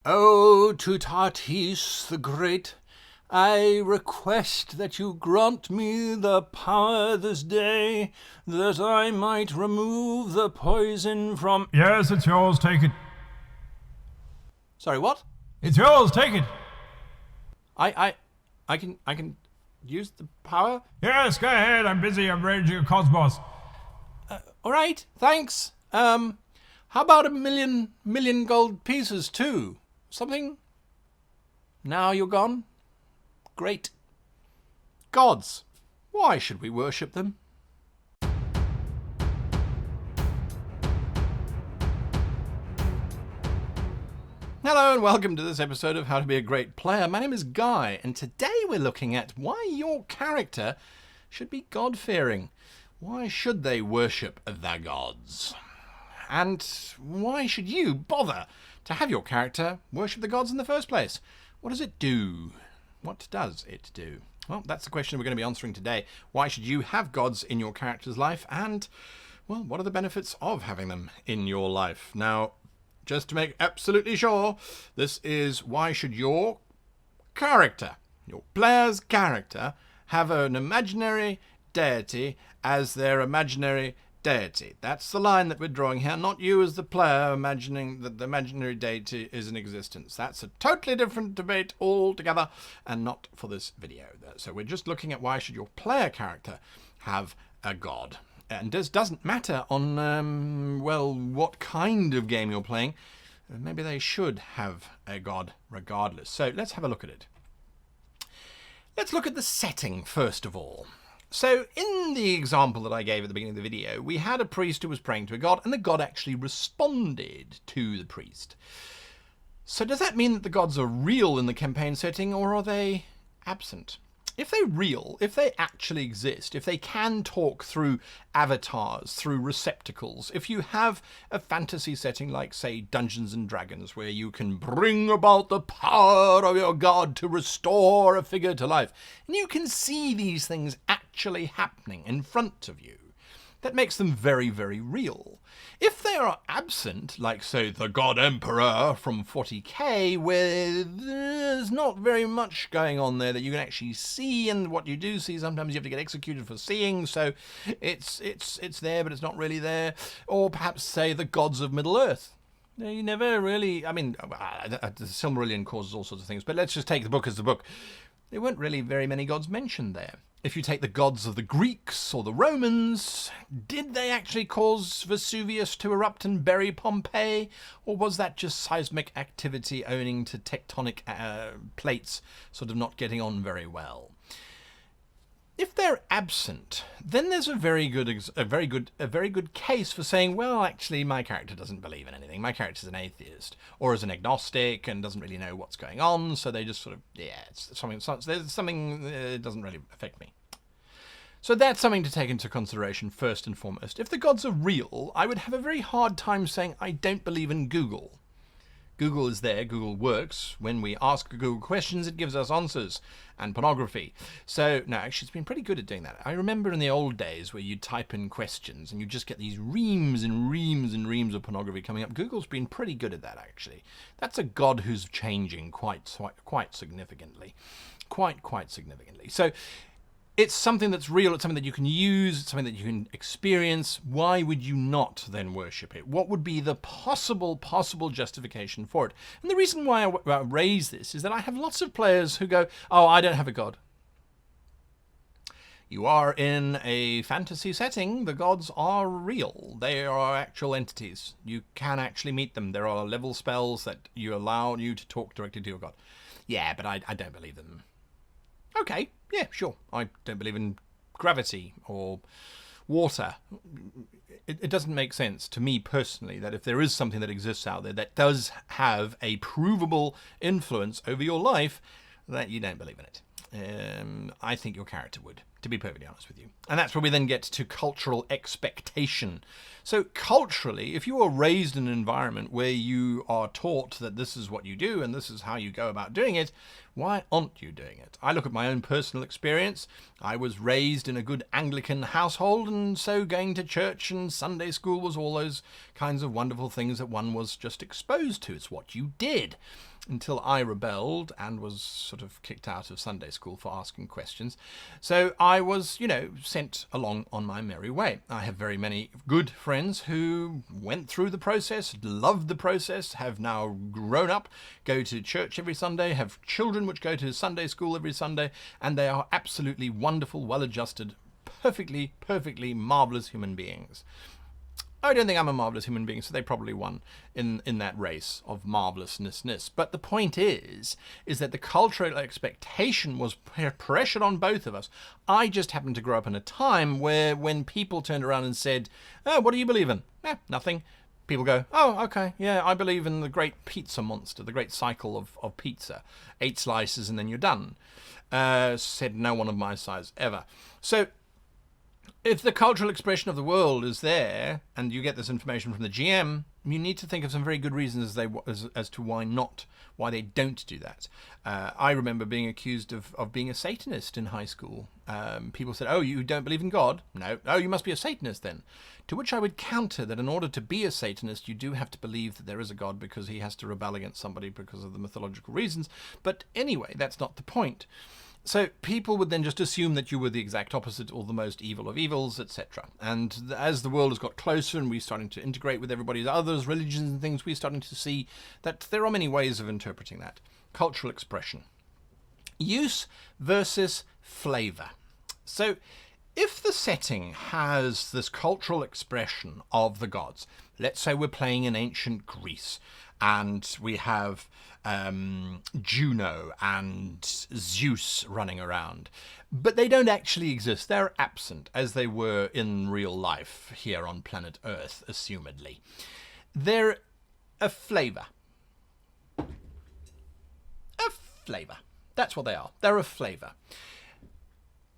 O to Tatis the Great, I request that you grant me the power this day, that I might remove the poison from... Yes, it's yours, take it. Sorry, what? It's yours, take it. I can use the power? Yes, go ahead, I'm busy, I'm raging a cosmos. Alright, thanks. How about a million gold pieces too? Something? Now you're gone? Great. Gods. Why should we worship them? Hello and welcome to this episode of How to Be a Great Player. My name is Guy, and today we're looking at why your character should be God-fearing. Why should they worship the gods? And why should you bother to have your character worship the gods in the first place? What does it do? What does it do? Well, that's the question we're going to be answering today. Why should you have gods in your character's life? And, well, what are the benefits of having them in your life? Now, just to make absolutely sure, this is why should your character, your player's character, have an imaginary deity as their imaginary deity. That's the line that we're drawing here, not you as the player imagining that the imaginary deity is in existence. That's a totally different debate altogether and not for this video. So we're just looking at why should your player character have a god. And this doesn't matter on, well, what kind of game you're playing. Maybe they should have a god regardless. So let's have a look at it. Let's look at the setting first of all. So in the example that I gave at the beginning of the video, we had a priest who was praying to a god, and the god actually responded to the priest. So does that mean that the gods are real in the campaign setting, or are they absent? If they're real, if they actually exist, if they can talk through avatars, through receptacles, if you have a fantasy setting like, say, Dungeons and Dragons, where you can bring about the power of your god to restore a figure to life, and you can see these things actually happening in front of you, that makes them very, very real. If they are absent, like, say, the God Emperor from 40k, where there's not very much going on there that you can actually see, and what you do see, sometimes you have to get executed for seeing, so it's there, but it's not really there. Or perhaps, say, the gods of Middle-earth. They never really, I mean, the Silmarillion causes all sorts of things, but let's just take the book as the book. There weren't really very many gods mentioned there. If you take the gods of the Greeks or the Romans, did they actually cause Vesuvius to erupt and bury Pompeii? Or was that just seismic activity owing to tectonic plates sort of not getting on very well? If they're absent, then there's a very good case for saying, well, actually, my character doesn't believe in anything. My character's an atheist, or is an agnostic and doesn't really know what's going on. So they just sort of, there's something that doesn't really affect me. So that's something to take into consideration first and foremost. If the gods are real, I would have a very hard time saying I don't believe in Google. Google is there, Google works. When we ask Google questions, it gives us answers, and pornography. So, no, actually, it's been pretty good at doing that. I remember in the old days where you'd type in questions and you just get these reams and reams and reams of pornography coming up. Google's been pretty good at that, actually. That's a god who's changing quite significantly. Quite significantly. So, it's something that's real, it's something that you can use, it's something that you can experience. Why would you not then worship it? What would be the possible justification for it? And the reason why I raise this is that I have lots of players who go, oh, I don't have a god. You are in a fantasy setting. The gods are real. They are actual entities. You can actually meet them. There are level spells that allow you to talk directly to your god. Yeah, but I don't believe them. Okay, yeah, sure. I don't believe in gravity or water. It doesn't make sense to me personally that if there is something that exists out there that does have a provable influence over your life, that you don't believe in it. I think your character would, to be perfectly honest with you. And that's where we then get to cultural expectation. So culturally, if you are raised in an environment where you are taught that this is what you do and this is how you go about doing it, why aren't you doing it? I look at my own personal experience. I was raised in a good Anglican household, and so going to church and Sunday school was all those kinds of wonderful things that one was just exposed to. It's what you did. Until I rebelled and was sort of kicked out of Sunday school for asking questions. So I was, sent along on my merry way. I have very many good friends who went through the process, loved the process, have now grown up, go to church every Sunday, have children which go to Sunday school every Sunday, and they are absolutely wonderful, well-adjusted, perfectly marvelous human beings. I don't think I'm a marvellous human being, so they probably won in that race of marvellousness. But the point is that the cultural expectation was pressured on both of us. I just happened to grow up in a time where when people turned around and said, "Oh, what do you believe in?" Nothing. People go, "Oh, okay, yeah, I believe in the great pizza monster, the great cycle of pizza. 8 slices and then you're done." Said no one of my size ever. So if the cultural expression of the world is there, and you get this information from the GM, you need to think of some very good reasons as to why they don't do that. I remember being accused of being a Satanist in high school. People said, "Oh, you don't believe in God?" "No." "Oh, you must be a Satanist then." To which I would counter that in order to be a Satanist, you do have to believe that there is a God, because he has to rebel against somebody because of the mythological reasons. But anyway, that's not the point. So people would then just assume that you were the exact opposite, or the most evil of evils, etc. And as the world has got closer and we're starting to integrate with everybody's others, religions and things, we're starting to see that there are many ways of interpreting that. Cultural expression. Use versus flavour. So if the setting has this cultural expression of the gods, let's say we're playing in ancient Greece, and we have Juno and Zeus running around, but they don't actually exist. They're absent, as they were in real life here on planet Earth, assumedly. They're a flavour. A flavour. That's what they are. They're a flavour.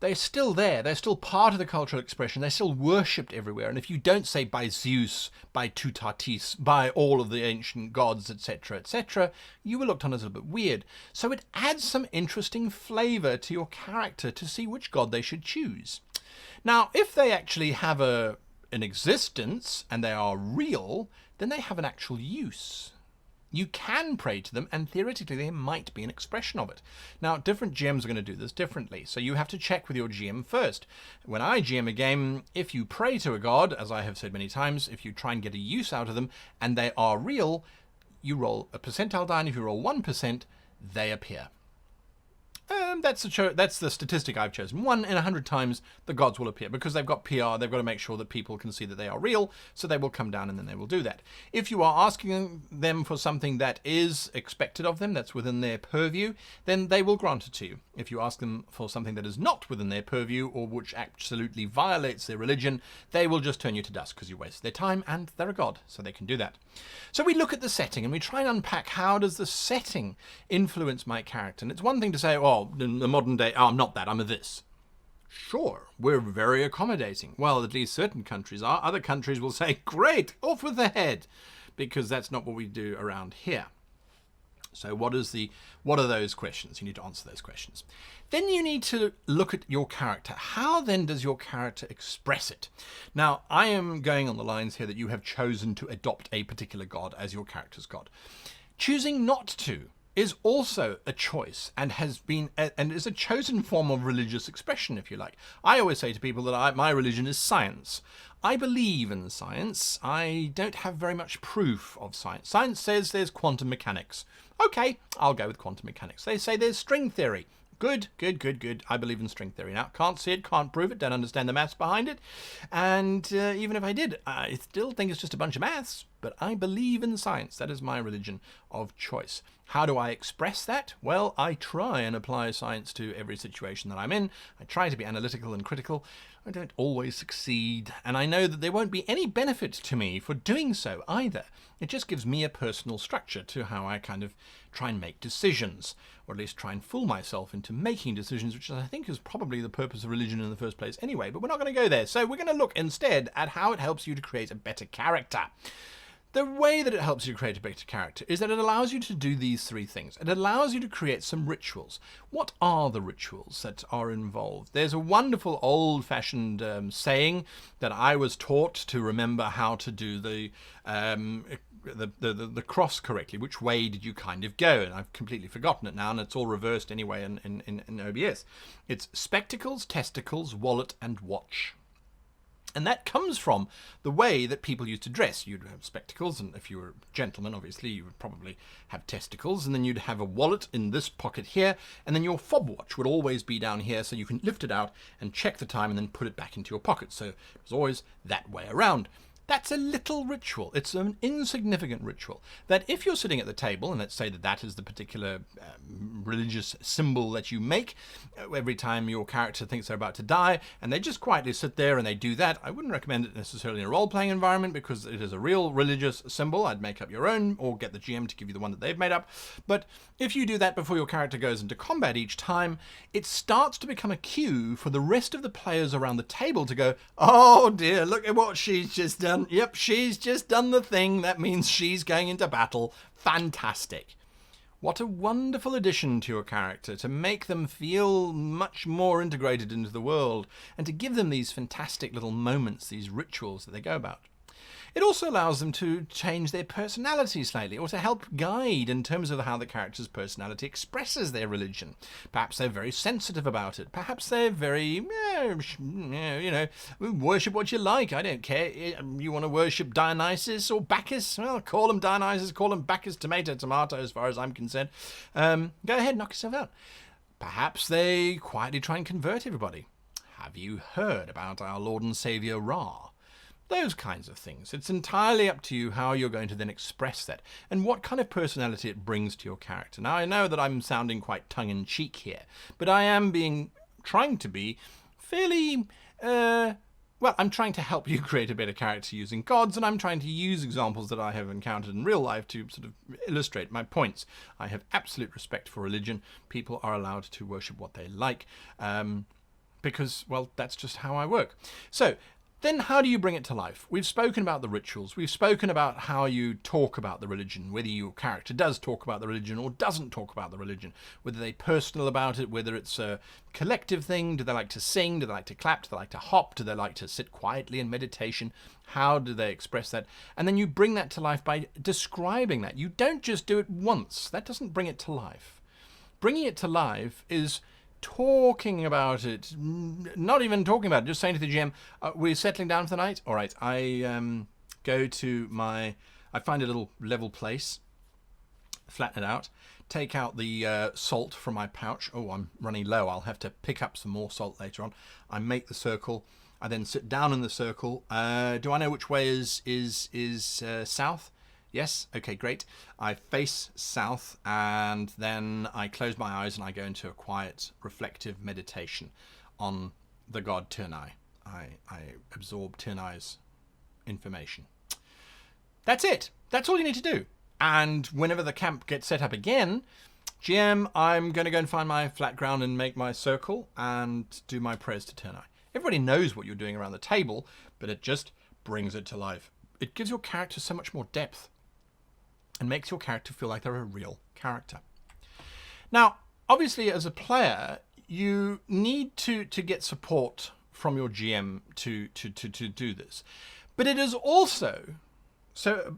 They're still there. They're still part of the cultural expression. They're still worshipped everywhere. And if you don't say by Zeus, by Tutatis, by all of the ancient gods, etc., you were looked on as a little bit weird. So it adds some interesting flavour to your character to see which god they should choose. Now, if they actually have an existence and they are real, then they have an actual use. You can pray to them, and theoretically there might be an expression of it. Now, different GMs are going to do this differently, so you have to check with your GM first. When I GM a game, if you pray to a god, as I have said many times, if you try and get a use out of them, and they are real, you roll a percentile die, and if you roll 1%, they appear. That's the statistic I've chosen. 1 in 100 times the gods will appear, because they've got PR. They've got to make sure that people can see that they are real, so they will come down and then they will do that. If you are asking them for something that is expected of them, that's within their purview, then they will grant it to you. If you ask them for something that is not within their purview, or which absolutely violates their religion, they will just turn you to dust because you wasted their time, and they're a god, so they can do that. So we look at the setting and we try and unpack, how does the setting influence my character? And it's one thing to say, "Oh, in the modern day, I'm not that, I'm a this." Sure, we're very accommodating. Well, at least certain countries are. Other countries will say, "Great, off with the head," because that's not what we do around here. So what are those questions? You need to answer those questions. Then you need to look at your character. How then does your character express it? Now, I am going on the lines here that you have chosen to adopt a particular god as your character's god. Choosing not to is also a choice, and is a chosen form of religious expression, if you like. I always say to people that my religion is science. I believe in science. I don't have very much proof of science. Science says there's quantum mechanics. Okay, I'll go with quantum mechanics. They say there's string theory. Good. I believe in string theory. Now, can't see it, can't prove it, don't understand the maths behind it. And even if I did, I still think it's just a bunch of maths. but I believe in science. That is my religion of choice. How do I express that? Well, I try and apply science to every situation that I'm in. I try to be analytical and critical. I don't always succeed, and I know that there won't be any benefit to me for doing so either. It just gives me a personal structure to how I kind of try and make decisions, or at least try and fool myself into making decisions, which I think is probably the purpose of religion in the first place anyway, but we're not going to go there. So we're going to look instead at how it helps you to create a better character. The way that it helps you create a better character is that it allows you to do these three things. It allows you to create some rituals. What are the rituals that are involved? There's a wonderful old-fashioned saying that I was taught to remember how to do the cross correctly. Which way did you kind of go? And I've completely forgotten it now, and it's all reversed anyway in OBS. It's spectacles, testicles, wallet, and watch. And that comes from the way that people used to dress. You'd have spectacles, and if you were a gentleman, obviously, you would probably have testicles, and then you'd have a wallet in this pocket here, and then your fob watch would always be down here, so you can lift it out and check the time and then put it back into your pocket. So it was always that way around. That's a little ritual. It's an insignificant ritual that if you're sitting at the table, and let's say that that is the particular religious symbol that you make every time your character thinks they're about to die, and they just quietly sit there and they do that. I wouldn't recommend it necessarily in a role-playing environment because it is a real religious symbol. I'd make up your own or get the GM to give you the one that they've made up. But if you do that before your character goes into combat each time, it starts to become a cue for the rest of the players around the table to go, oh dear, look at what she's just done. Yep, she's just done the thing. That means she's going into battle. Fantastic. What a wonderful addition to your character to make them feel much more integrated into the world and to give them these fantastic little moments, these rituals that they go about. It also allows them to change their personality slightly, or to help guide in terms of how the character's personality expresses their religion. Perhaps they're very sensitive about it. Perhaps they're very, worship what you like. I don't care. You want to worship Dionysus or Bacchus? Well, call them Dionysus, call them Bacchus, tomato, as far as I'm concerned. Go ahead, knock yourself out. Perhaps they quietly try and convert everybody. Have you heard about our Lord and Saviour Ra? Those kinds of things. It's entirely up to you how you're going to then express that and what kind of personality it brings to your character. Now, I know that I'm sounding quite tongue-in-cheek here, but I am trying to be fairly, I'm trying to help you create a better character using gods, and I'm trying to use examples that I have encountered in real life to sort of illustrate my points. I have absolute respect for religion. People are allowed to worship what they like, because, well, that's just how I work. So, then how do you bring it to life? We've spoken about the rituals. We've spoken about how you talk about the religion, whether your character does talk about the religion or doesn't talk about the religion, whether they're personal about it, whether it's a collective thing. Do they like to sing? Do they like to clap? Do they like to hop? Do they like to sit quietly in meditation? How do they express that? And then you bring that to life by describing that. You don't just do it once. That doesn't bring it to life. Bringing it to life is talking about it, not even talking about it, just saying to the GM, we're settling down for the night. All right, I find a little level place, flatten it out, take out the salt from my pouch. Oh, I'm running low. I'll have to pick up some more salt later on. I make the circle. I then sit down in the circle. Do I know which way is south? Yes? Okay, great. I face south, and then I close my eyes and I go into a quiet, reflective meditation on the god Turnai. I absorb Turnai's information. That's it. That's all you need to do. And whenever the camp gets set up again, GM, I'm going to go and find my flat ground and make my circle and do my prayers to Turnai. Everybody knows what you're doing around the table, but it just brings it to life. It gives your character so much more depth and makes your character feel like they're a real character. Now, obviously, as a player, you need to get support from your GM to do this. But it is also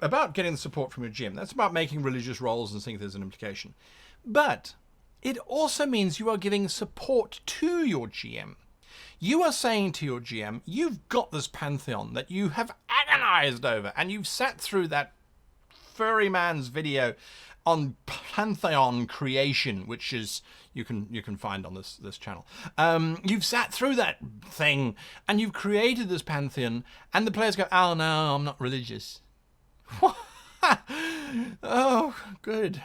about getting the support from your GM. That's about making religious roles and seeing if there's an implication. But it also means you are giving support to your GM. You are saying to your GM, you've got this pantheon that you have agonized over, and you've sat through that furry man's video on pantheon creation, which is you can find on this channel. You've sat through that thing and you've created this pantheon, and the players go, oh no, I'm not religious. Oh, good.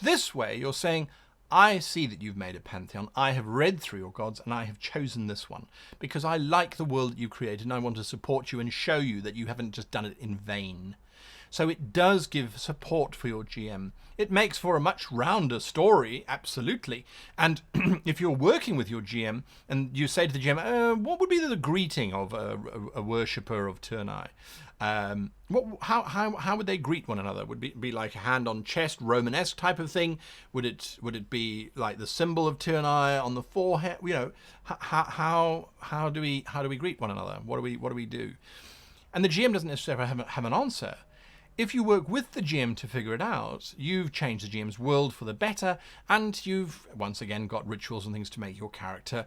This way, you're saying, I see that you've made a pantheon. I have read through your gods, and I have chosen this one because I like the world that you created, and I want to support you and show you that you haven't just done it in vain. So it does give support for your GM. It makes for a much rounder story, absolutely. And if you're working with your GM and you say to the GM, what would be the greeting of a worshipper of Turnai? How would they greet one another? Would it be like a hand on chest, Romanesque type of thing? Would it be like the symbol of Turnai on the forehead? You know, how do we greet one another? What do we do? And the GM doesn't necessarily have an answer. If you work with the GM to figure it out, you've changed the GM's world for the better, and you've once again got rituals and things to make your character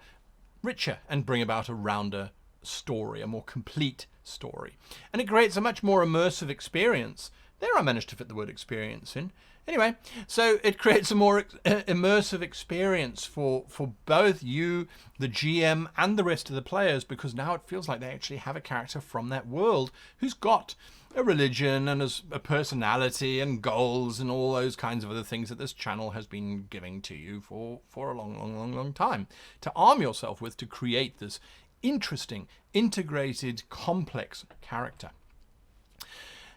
richer and bring about a rounder story, a more complete story. And it creates a much more immersive experience. There I managed to fit the word experience in. Anyway, so it creates a more immersive experience for both you, the GM, and the rest of the players, because now it feels like they actually have a character from that world who's got a religion and a personality and goals and all those kinds of other things that this channel has been giving to you for a long time to arm yourself with to create this interesting, integrated, complex character.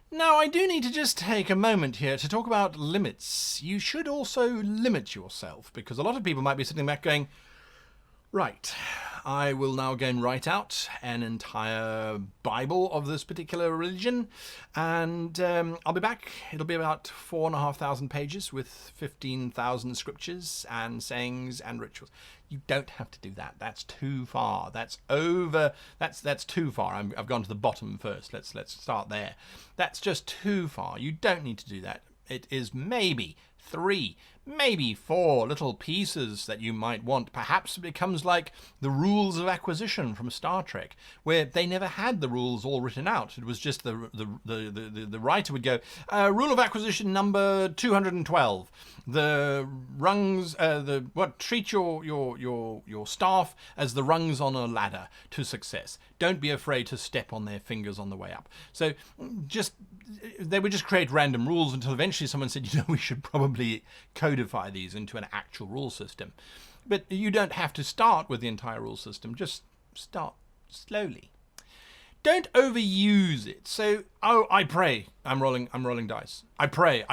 Now, I do need to just take a moment here to talk about limits. You should also limit yourself, because a lot of people might be sitting back going, right, I will now go and write out an entire Bible of this particular religion, and I'll be back. It'll be about 4,500 pages with 15,000 scriptures and sayings and rituals. You don't have to do that. That's too far. That's over. That's too far. I've gone to the bottom first. Let's start there. That's just too far. You don't need to do that. It is maybe 3, maybe 4 little pieces that you might want. Perhaps it becomes like the rules of acquisition from Star Trek, where they never had the rules all written out. It was just the writer would go, rule of acquisition number 212. The rungs, treat your staff as the rungs on a ladder to success. Don't be afraid to step on their fingers on the way up. So they would just create random rules until eventually someone said, we should probably codify these into an actual rule system. But you don't have to start with the entire rule system. Just start slowly. Don't overuse it. So, I pray. I'm rolling dice. I pray.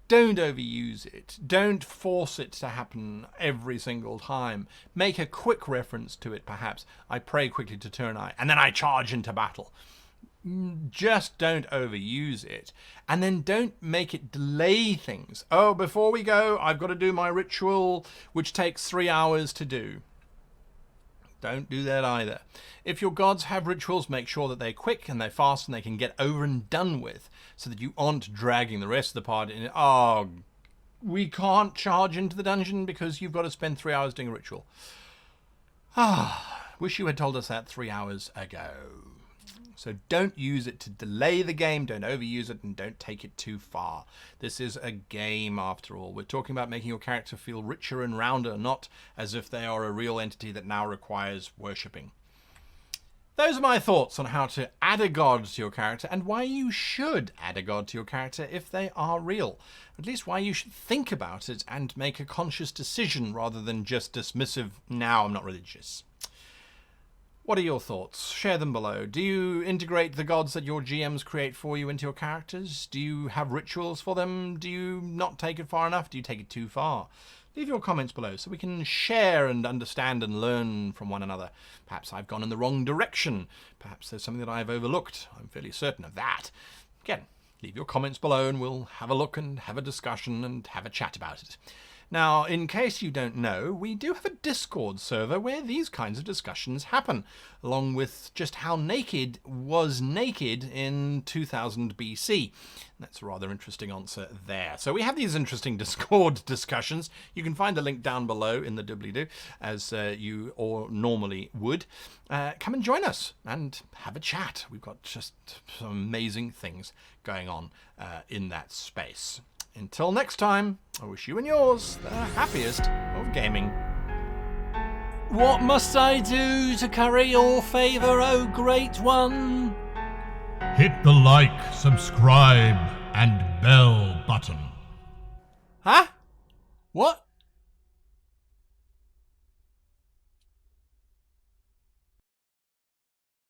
Don't overuse it. Don't force it to happen every single time. Make a quick reference to it, perhaps. I pray quickly to Turnai, and then I charge into battle. Just don't overuse it. And then don't make it delay things. Oh, before we go, I've got to do my ritual, which takes 3 hours to do. Don't do that either. If your gods have rituals, make sure that they're quick and they're fast and they can get over and done with, so that you aren't dragging the rest of the party in. Oh, we can't charge into the dungeon because you've got to spend 3 hours doing a ritual. Wish you had told us that 3 hours ago. So don't use it to delay the game, don't overuse it, and don't take it too far. This is a game after all. We're talking about making your character feel richer and rounder, not as if they are a real entity that now requires worshipping. Those are my thoughts on how to add a god to your character, and why you should add a god to your character if they are real. At least why you should think about it and make a conscious decision rather than just dismissive, now I'm not religious. What are your thoughts? Share them below. Do you integrate the gods that your GMs create for you into your characters? Do you have rituals for them? Do you not take it far enough? Do you take it too far? Leave your comments below so we can share and understand and learn from one another. Perhaps I've gone in the wrong direction. Perhaps there's something that I've overlooked. I'm fairly certain of that. Again, leave your comments below and we'll have a look and have a discussion and have a chat about it. Now, in case you don't know, we do have a Discord server where these kinds of discussions happen, along with just how naked was naked in 2000 BC. That's a rather interesting answer there. So we have these interesting Discord discussions. You can find a link down below in the doobly-doo, as you or normally would. Come and join us and have a chat. We've got just some amazing things going on in that space. Until next time, I wish you and yours the happiest of gaming. What must I do to curry your favour, O Great One? Hit the like, subscribe, and bell button. Huh? What?